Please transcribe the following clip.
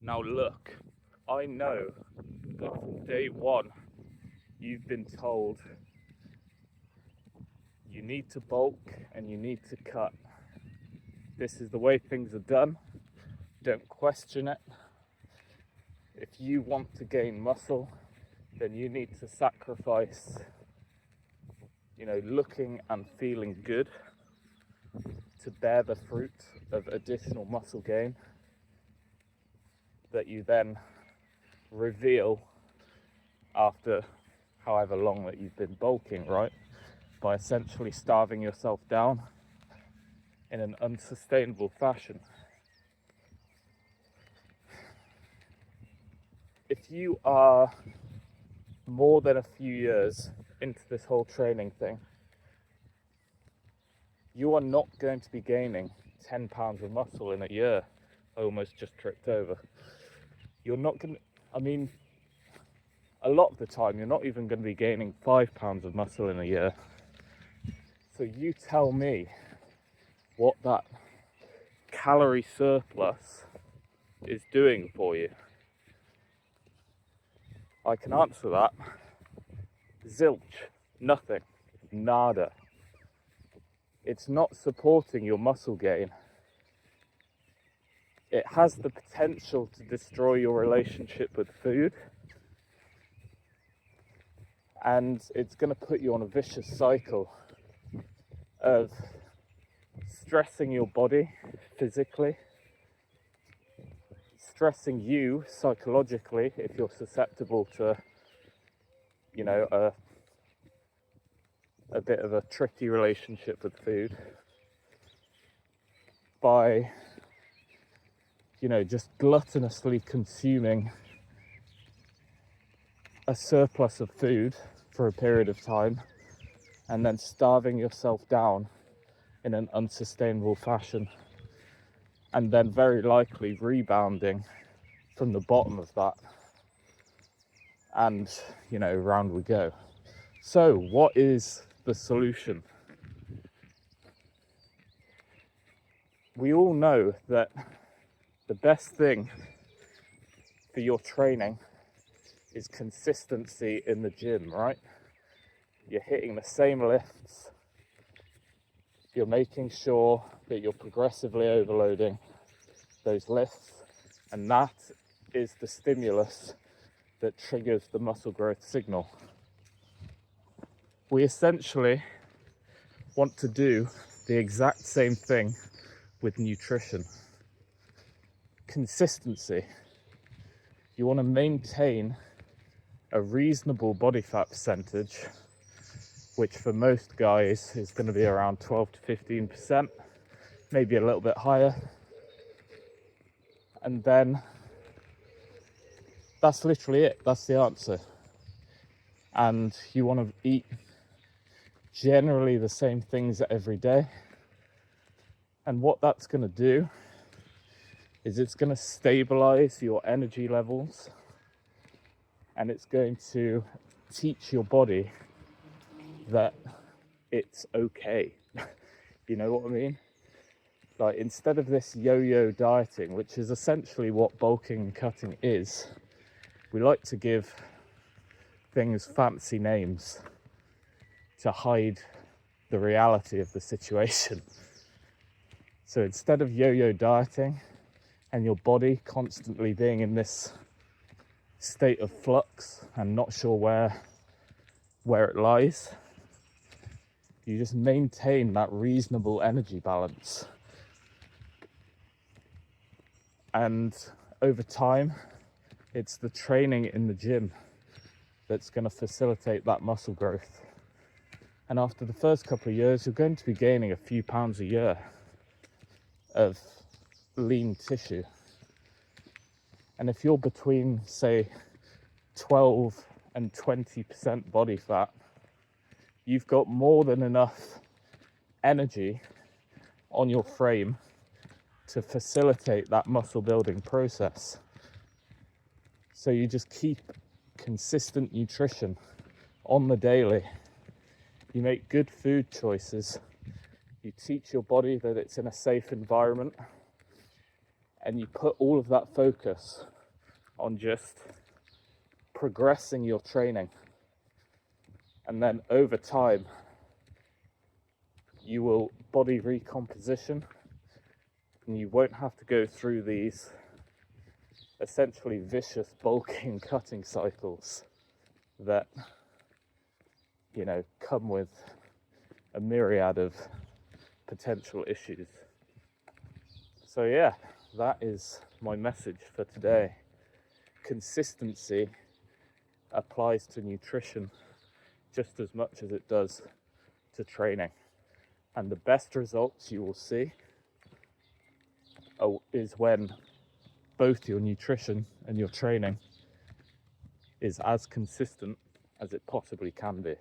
Now look, I know that from day one you've been told you need to bulk and you need to cut. This is the way things are done. Don't question it. If you want to gain muscle, then you need to sacrifice, looking and feeling good to bear the fruit of additional muscle gain that you then reveal after however long that you've been bulking, right? By essentially starving yourself down in an unsustainable fashion. If you are more than a few years into this whole training thing, you are not going to be gaining 10 pounds of muscle in a year. I almost just tripped over. You're not going to, a lot of the time, you're not even going to be gaining 5 pounds of muscle in a year. So you tell me what that calorie surplus is doing for you. I can answer that. Zilch. Nothing. Nada. It's not supporting your muscle gain. It has the potential to destroy your relationship with food. And it's going to put you on a vicious cycle of stressing your body physically, stressing you psychologically if you're susceptible to, a bit of a tricky relationship with food, by, just gluttonously consuming a surplus of food for a period of time and then starving yourself down in an unsustainable fashion, and then very likely rebounding from the bottom of that, and round we go. So what is the solution? We all know that the best thing for your training is consistency in the gym, right? You're hitting the same lifts. You're making sure that you're progressively overloading those lifts, and that is the stimulus that triggers the muscle growth signal. We essentially want to do the exact same thing with nutrition. Consistency. You want to maintain a reasonable body fat percentage, which for most guys is going to be around 12 to 15%, maybe a little bit higher. And then that's literally it. That's the answer. And you want to eat generally the same things every day. And what that's going to do is it's going to stabilize your energy levels, and it's going to teach your body that it's okay. You know what I mean? Like, instead of this yo-yo dieting, which is essentially what bulking and cutting is, we like to give things fancy names to hide the reality of the situation. So instead of yo-yo dieting and your body constantly being in this state of flux and not sure where it lies, you just maintain that reasonable energy balance. And over time, it's the training in the gym that's going to facilitate that muscle growth. And after the first couple of years, you're going to be gaining a few pounds a year of lean tissue. And if you're between, say, 12 and 20% body fat, you've got more than enough energy on your frame to facilitate that muscle building process. So you just keep consistent nutrition on the daily. You make good food choices. You teach your body that it's in a safe environment, and you put all of that focus on just progressing your training. And then over time, you will body recomposition, and you won't have to go through these essentially vicious bulking cutting cycles that, you know, come with a myriad of potential issues. So yeah, that is my message for today. Consistency applies to nutrition just as much as it does to training. And the best results you will see is when both your nutrition and your training is as consistent as it possibly can be.